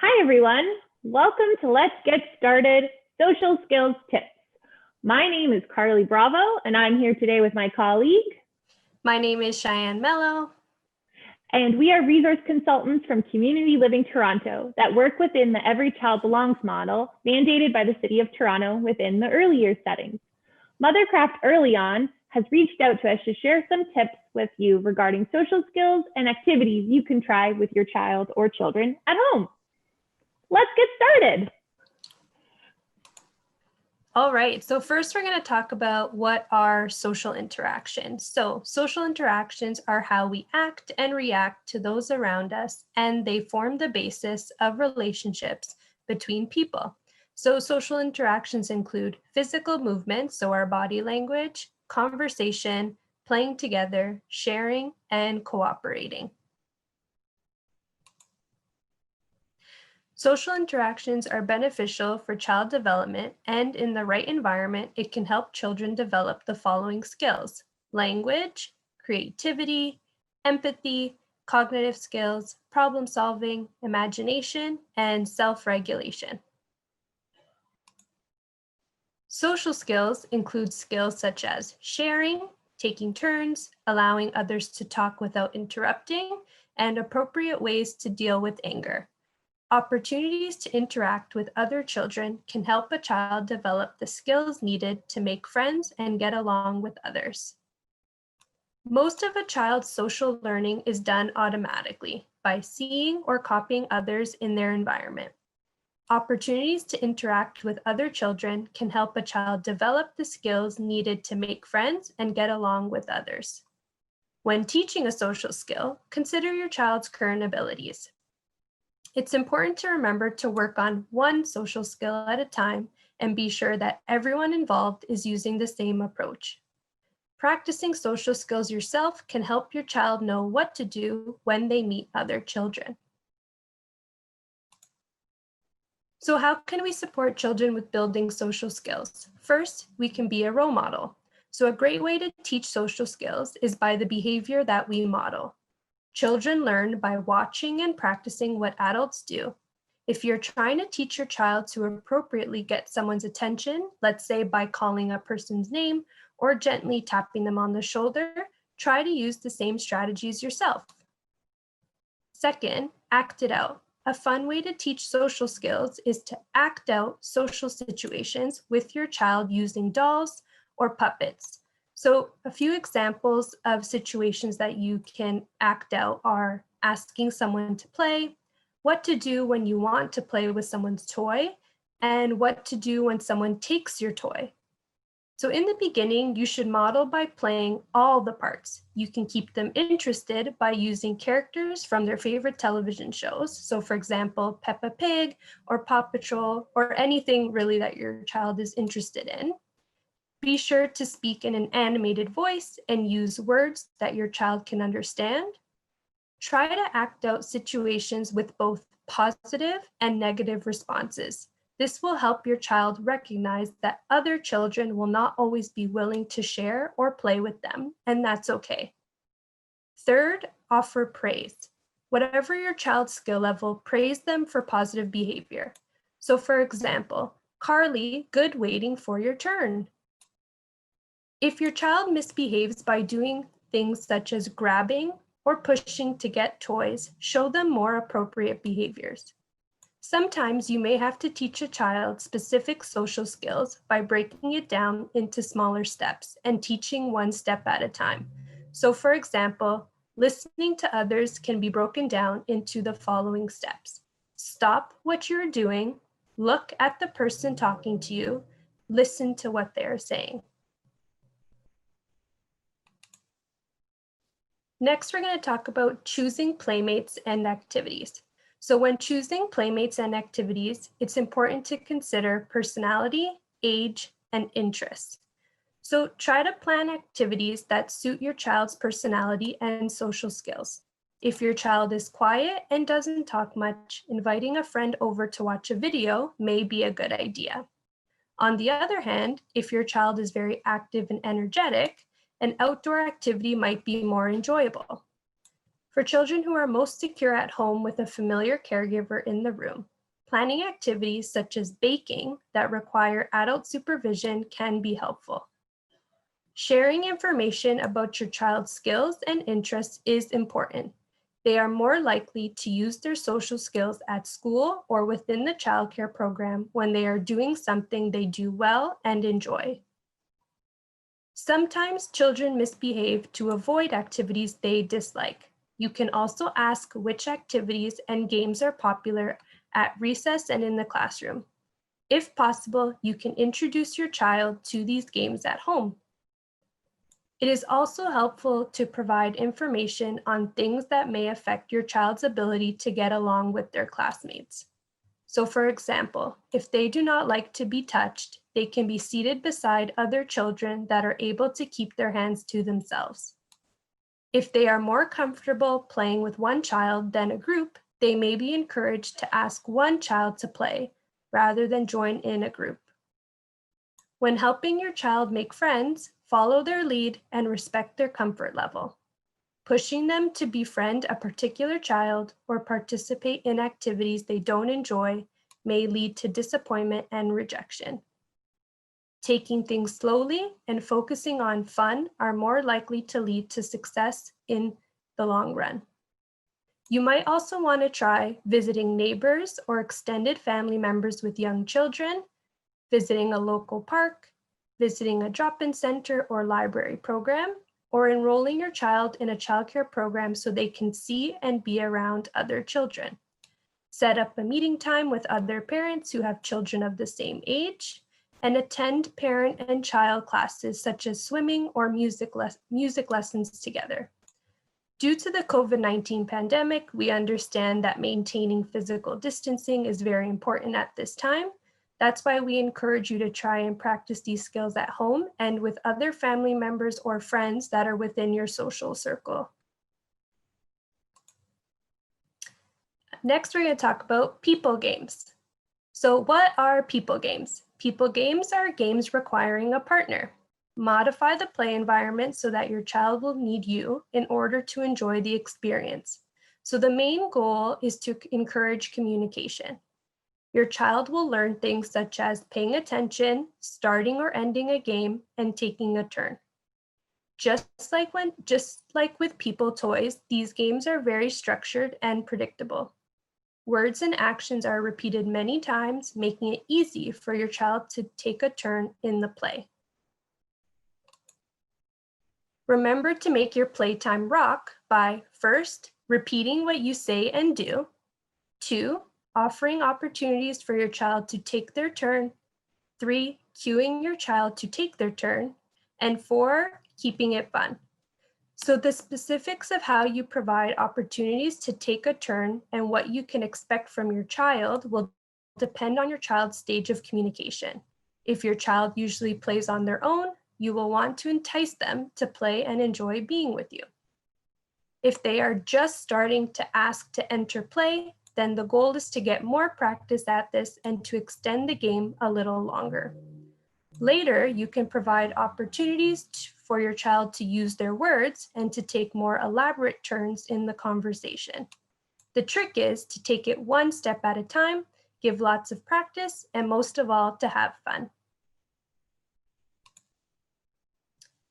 Hi, everyone. Welcome to Let's Get Started Social Skills Tips. My name is Carly Bravo, and I'm here today with my colleague. My name is Cheyenne Mello. And we are resource consultants from Community Living Toronto that work within the Every Child Belongs model mandated by the City of Toronto within the early years settings. Mothercraft Early On has reached out to us to share some tips with you regarding social skills and activities you can try with your child or children at home. Let's get started. All right, so first we're going to talk about what are social interactions. So social interactions are how we act and react to those around us, and they form the basis of relationships between people. So social interactions include physical movement, so our body language, conversation, playing together, sharing, and cooperating. Social interactions are beneficial for child development, and in the right environment, it can help children develop the following skills: language, creativity, empathy, cognitive skills, problem solving, imagination, and self-regulation. Social skills include skills such as sharing, taking turns, allowing others to talk without interrupting, and appropriate ways to deal with anger. Opportunities to interact with other children can help a child develop the skills needed to make friends and get along with others. Most of a child's social learning is done automatically by seeing or copying others in their environment. Opportunities to interact with other children can help a child develop the skills needed to make friends and get along with others. When teaching a social skill, consider your child's current abilities. It's important to remember to work on one social skill at a time and be sure that everyone involved is using the same approach. Practicing social skills yourself can help your child know what to do when they meet other children. So how can we support children with building social skills? First, we can be a role model. So a great way to teach social skills is by the behavior that we model. Children learn by watching and practicing what adults do. If you're trying to teach your child to appropriately get someone's attention, let's say by calling a person's name or gently tapping them on the shoulder, try to use the same strategies yourself. Second, act it out. A fun way to teach social skills is to act out social situations with your child using dolls or puppets. So a few examples of situations that you can act out are asking someone to play, what to do when you want to play with someone's toy, and what to do when someone takes your toy. So in the beginning, you should model by playing all the parts. You can keep them interested by using characters from their favorite television shows. So for example, Peppa Pig or Paw Patrol or anything really that your child is interested in. Be sure to speak in an animated voice and use words that your child can understand. Try to act out situations with both positive and negative responses. This will help your child recognize that other children will not always be willing to share or play with them, and that's okay. Third, offer praise. Whatever your child's skill level, praise them for positive behavior. So for example, Carly, good waiting for your turn. If your child misbehaves by doing things such as grabbing or pushing to get toys, show them more appropriate behaviors. Sometimes you may have to teach a child specific social skills by breaking it down into smaller steps and teaching one step at a time. So for example, listening to others can be broken down into the following steps. Stop what you're doing, look at the person talking to you, listen to what they're saying. Next, we're going to talk about choosing playmates and activities. So when choosing playmates and activities, it's important to consider personality, age, and interests. So try to plan activities that suit your child's personality and social skills. If your child is quiet and doesn't talk much, inviting a friend over to watch a video may be a good idea. On the other hand, if your child is very active and energetic, an outdoor activity might be more enjoyable. For children who are most secure at home with a familiar caregiver in the room, planning activities such as baking that require adult supervision can be helpful. Sharing information about your child's skills and interests is important. They are more likely to use their social skills at school or within the childcare program when they are doing something they do well and enjoy. Sometimes children misbehave to avoid activities they dislike. You can also ask which activities and games are popular at recess and in the classroom. If possible, you can introduce your child to these games at home. It is also helpful to provide information on things that may affect your child's ability to get along with their classmates. So for example, if they do not like to be touched, they can be seated beside other children that are able to keep their hands to themselves. If they are more comfortable playing with one child than a group, they may be encouraged to ask one child to play rather than join in a group. When helping your child make friends, follow their lead and respect their comfort level. Pushing them to befriend a particular child or participate in activities they don't enjoy may lead to disappointment and rejection. Taking things slowly and focusing on fun are more likely to lead to success in the long run. You might also want to try visiting neighbors or extended family members with young children, visiting a local park, visiting a drop-in center or library program, or enrolling your child in a childcare program so they can see and be around other children. Set up a meeting time with other parents who have children of the same age, and attend parent and child classes such as swimming or music lessons together. Due to the COVID-19 pandemic, we understand that maintaining physical distancing is very important at this time. That's why we encourage you to try and practice these skills at home and with other family members or friends that are within your social circle. Next, we're going to talk about people games. So what are people games? People games are games requiring a partner. Modify the play environment so that your child will need you in order to enjoy the experience. So the main goal is to encourage communication. Your child will learn things such as paying attention, starting or ending a game, and taking a turn. Just like with people toys, these games are very structured and predictable. Words and actions are repeated many times, making it easy for your child to take a turn in the play. Remember to make your playtime rock by first, repeating what you say and do, 2, offering opportunities for your child to take their turn, 3, cueing your child to take their turn, and 4, keeping it fun. So the specifics of how you provide opportunities to take a turn and what you can expect from your child will depend on your child's stage of communication. If your child usually plays on their own, you will want to entice them to play and enjoy being with you. If they are just starting to ask to enter play, then the goal is to get more practice at this and to extend the game a little longer. Later, you can provide opportunities for your child to use their words and to take more elaborate turns in the conversation. The trick is to take it one step at a time, give lots of practice, and most of all, to have fun.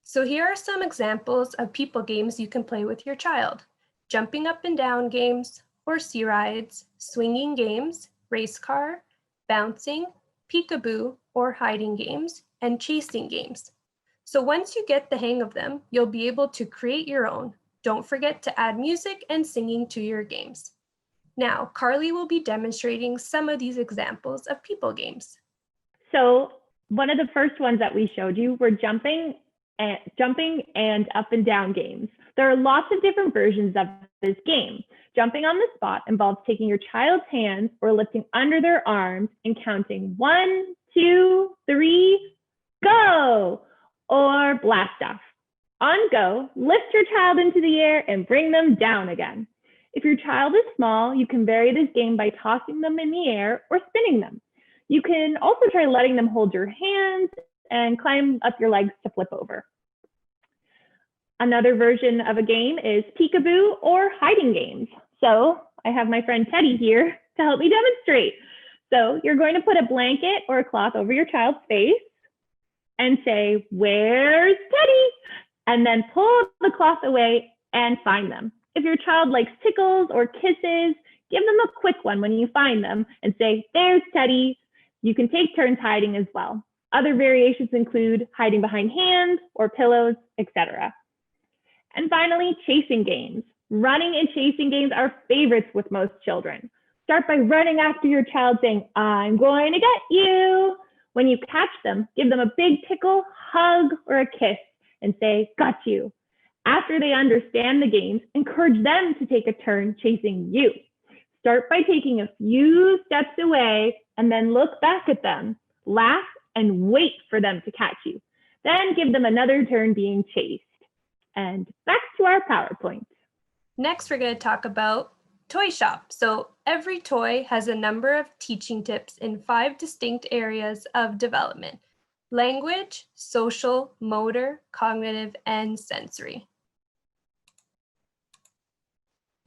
So here are some examples of people games you can play with your child. Jumping up and down games, horsey rides, swinging games, race car, bouncing, peekaboo or hiding games, and chasing games. So once you get the hang of them, you'll be able to create your own. Don't forget to add music and singing to your games. Now, Carly will be demonstrating some of these examples of people games. So one of the first ones that we showed you were jumping and up and down games. There are lots of different versions of this game. Jumping on the spot involves taking your child's hands or lifting under their arms and counting 1, 2, 3, go, or blast off. On go, lift your child into the air and bring them down again. If your child is small, you can vary this game by tossing them in the air or spinning them. You can also try letting them hold your hands and climb up your legs to flip over. Another version of a game is peekaboo or hiding games. So I have my friend Teddy here to help me demonstrate. So you're going to put a blanket or a cloth over your child's face and say, "Where's Teddy?" And then pull the cloth away and find them. If your child likes tickles or kisses, give them a quick one when you find them and say, "There's Teddy." You can take turns hiding as well. Other variations include hiding behind hands or pillows, etc. And finally, chasing games. Running and chasing games are favorites with most children. Start by running after your child saying, "I'm going to get you." When you catch them, give them a big tickle, hug, or a kiss and say, "Got you." After they understand the games, encourage them to take a turn chasing you. Start by taking a few steps away and then look back at them. Laugh and wait for them to catch you. Then give them another turn being chased. And back to our PowerPoint. Next, we're going to talk about Toy Shop. So every toy has a number of teaching tips in 5 distinct areas of development: language, social, motor, cognitive, and sensory.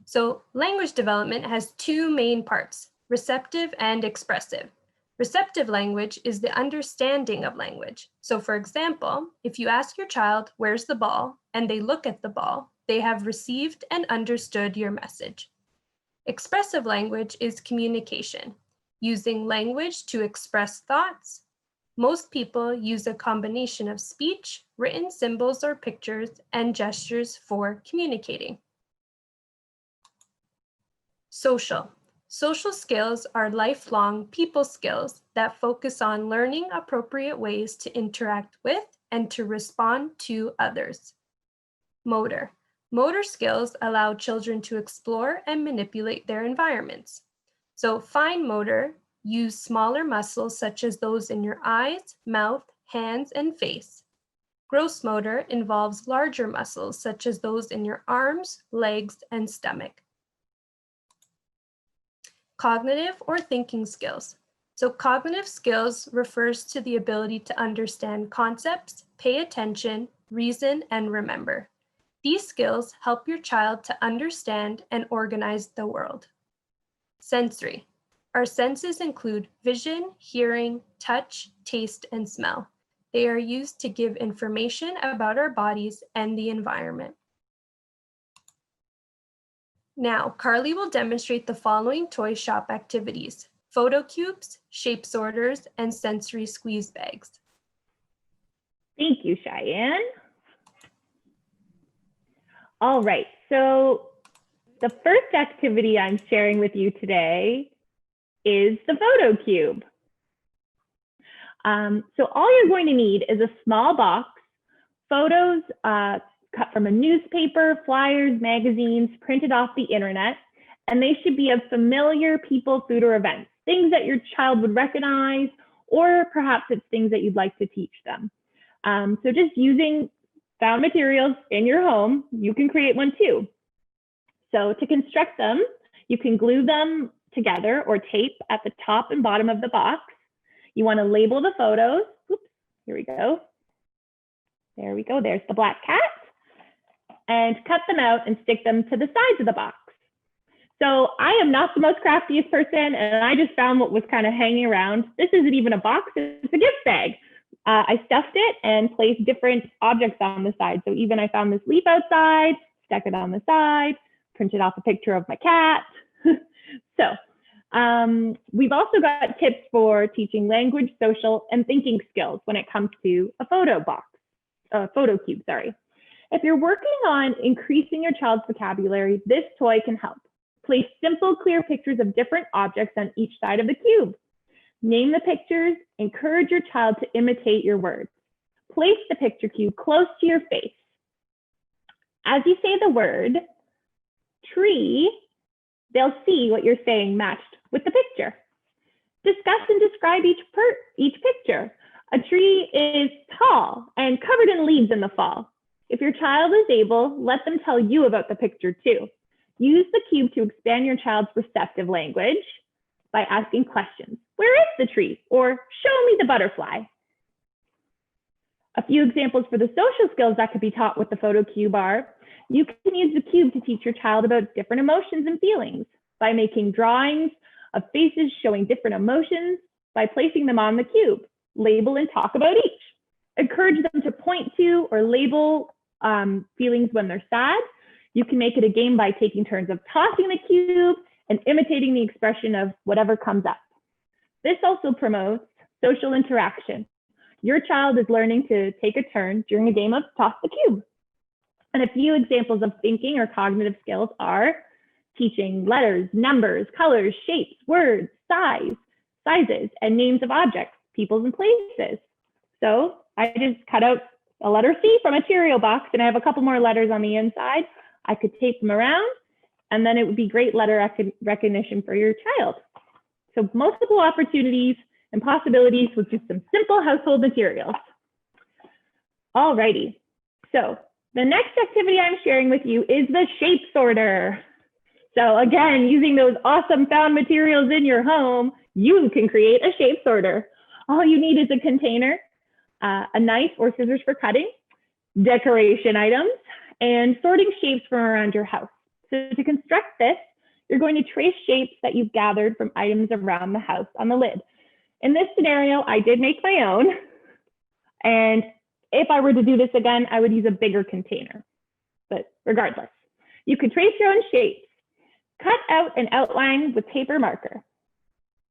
So language development has 2 main parts: receptive and expressive. Receptive language is the understanding of language. So for example, if you ask your child, "Where's the ball?" and they look at the ball, they have received and understood your message. Expressive language is communication, using language to express thoughts. Most people use a combination of speech, written symbols or pictures, and gestures for communicating. Social. Social skills are lifelong people skills that focus on learning appropriate ways to interact with and to respond to others. Motor. Motor skills allow children to explore and manipulate their environments. So fine motor, use smaller muscles such as those in your eyes, mouth, hands, and face. Gross motor involves larger muscles such as those in your arms, legs, and stomach. Cognitive or thinking skills. So cognitive skills refers to the ability to understand concepts, pay attention, reason, and remember. These skills help your child to understand and organize the world. Sensory. Our senses include vision, hearing, touch, taste, and smell. They are used to give information about our bodies and the environment. Now, Carly will demonstrate the following toy shop activities: photo cubes, shape sorters, and sensory squeeze bags. Thank you, Cheyenne. All right, so the first activity I'm sharing with you today is the photo cube. So all you're going to need is a small box, photos cut from a newspaper, flyers, magazines, printed off the internet, and they should be of familiar people, food, or events, things that your child would recognize, or perhaps it's things that you'd like to teach them. So just using found materials in your home, you can create one too. So to construct them, you can glue them together or tape at the top and bottom of the box. You want to label the photos. Oops, here we go. There we go, there's the black cat. And cut them out and stick them to the sides of the box. So I am not the most craftiest person, and I just found what was kind of hanging around. This isn't even a box, it's a gift bag. I stuffed it and placed different objects on the side. So even I found this leaf outside, stuck it on the side, printed off a picture of my cat. So we've also got tips for teaching language, social, and thinking skills when it comes to a photo cube, sorry. If you're working on increasing your child's vocabulary, this toy can help. Place simple, clear pictures of different objects on each side of the cube. Name the pictures, encourage your child to imitate your words. Place the picture cube close to your face. As you say the word tree, they'll see what you're saying matched with the picture. Discuss and describe each picture. A tree is tall and covered in leaves in the fall. If your child is able, let them tell you about the picture too. Use the cube to expand your child's receptive language by asking questions. Where is the tree? Or show me the butterfly. A few examples for the social skills that could be taught with the photo cube are, you can use the cube to teach your child about different emotions and feelings by making drawings of faces showing different emotions by placing them on the cube. Label and talk about each. Encourage them to point to or label feelings when they're sad. You can make it a game by taking turns of tossing the cube and imitating the expression of whatever comes up. This also promotes social interaction. Your child is learning to take a turn during a game of toss the cube. And a few examples of thinking or cognitive skills are teaching letters, numbers, colors, shapes, words, sizes, and names of objects, peoples, and places. So I just cut out a letter C from a Cheerio box, and I have a couple more letters on the inside. I could tape them around, and then it would be great letter recognition for your child. So multiple opportunities and possibilities with just some simple household materials. Alrighty, so the next activity I'm sharing with you is the shape sorter. So again, using those awesome found materials in your home, you can create a shape sorter. All you need is a container, a knife or scissors for cutting, decoration items, and sorting shapes from around your house. So to construct this, you're going to trace shapes that you've gathered from items around the house on the lid. In this scenario, I did make my own. And if I were to do this again, I would use a bigger container. But regardless, you can trace your own shapes. Cut out an outline with paper marker.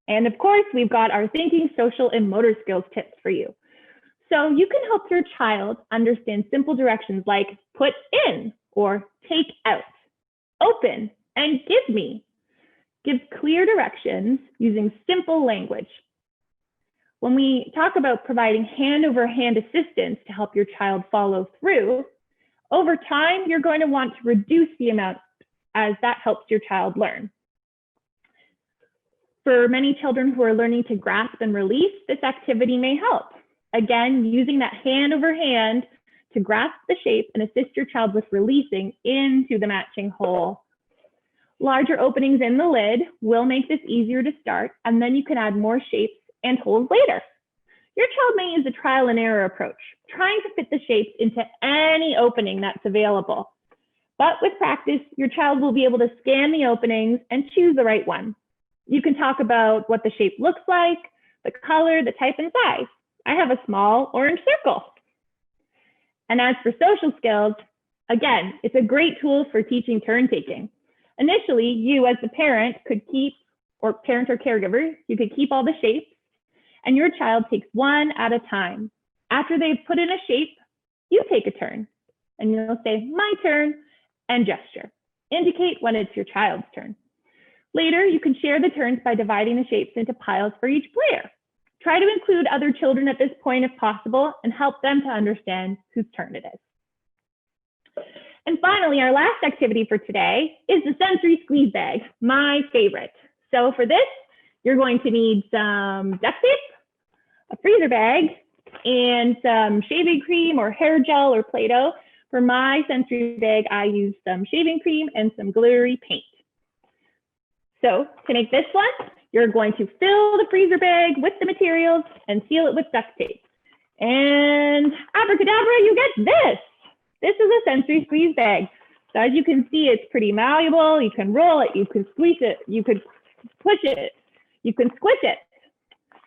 And of course, we've got our thinking, social, and motor skills tips for you. So you can help your child understand simple directions like put in or take out, open, and give me. Give clear directions using simple language. When we talk about providing hand-over-hand assistance to help your child follow through, over time, you're going to want to reduce the amount as that helps your child learn. For many children who are learning to grasp and release, this activity may help. Again, using that hand over hand to grasp the shape and assist your child with releasing into the matching hole. Larger openings in the lid will make this easier to start, and then you can add more shapes and holes later. Your child may use a trial and error approach, trying to fit the shapes into any opening that's available. But with practice, your child will be able to scan the openings and choose the right one. You can talk about what the shape looks like, the color, the type, and size. I have a small orange circle. And as for social skills, again, it's a great tool for teaching turn taking. Initially, you as the parent could keep, or parent or caregiver, you could keep all the shapes, and your child takes one at a time. After they've put in a shape, you take a turn, and you'll say, my turn, and gesture. Indicate when it's your child's turn. Later, you can share the turns by dividing the shapes into piles for each player. Try to include other children at this point if possible and help them to understand whose turn it is. And finally, our last activity for today is the sensory squeeze bag, my favorite. So for this, you're going to need some duct tape, a freezer bag, and some shaving cream or hair gel or Play-Doh. For my sensory bag, I use some shaving cream and some glittery paint. So to make this one, you're going to fill the freezer bag with the materials and seal it with duct tape. And abracadabra, you get this. This is a sensory squeeze bag. So as you can see, it's pretty malleable. You can roll it, you can squeeze it, you could push it, you can squish it.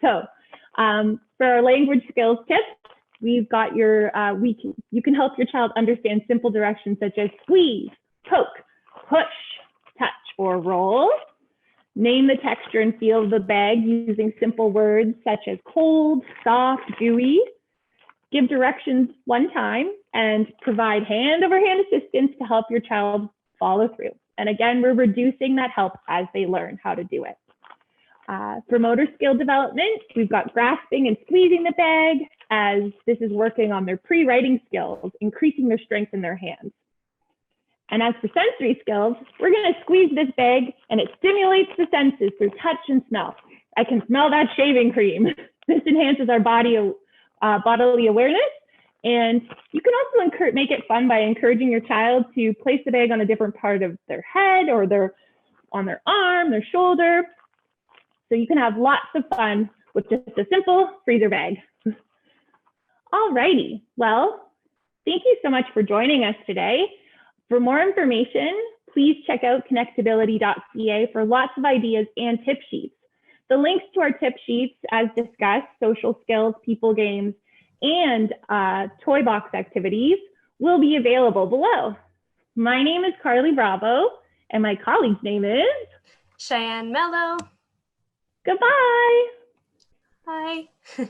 So for our language skills tips, we've got your, you can help your child understand simple directions such as squeeze, poke, push, touch, or roll. Name the texture and feel of the bag using simple words such as cold, soft, dewy. Give directions one time and provide hand-over-hand assistance to help your child follow through. And again, we're reducing that help as they learn how to do it. For motor skill development, we've got grasping and squeezing the bag as this is working on their pre-writing skills, increasing their strength in their hands. And as for sensory skills, we're going to squeeze this bag and it stimulates the senses through touch and smell. I can smell that shaving cream. This enhances our bodily awareness. And you can also make it fun by encouraging your child to place the bag on a different part of their head or on their arm, their shoulder. So you can have lots of fun with just a simple freezer bag. Alrighty, well, thank you so much for joining us today. For more information, please check out ConnectABILITY.ca for lots of ideas and tip sheets. The links to our tip sheets, as discussed, social skills, people games, and toy box activities will be available below. My name is Carly Bravo, and my colleague's name is Cheyenne Mello. Goodbye. Bye.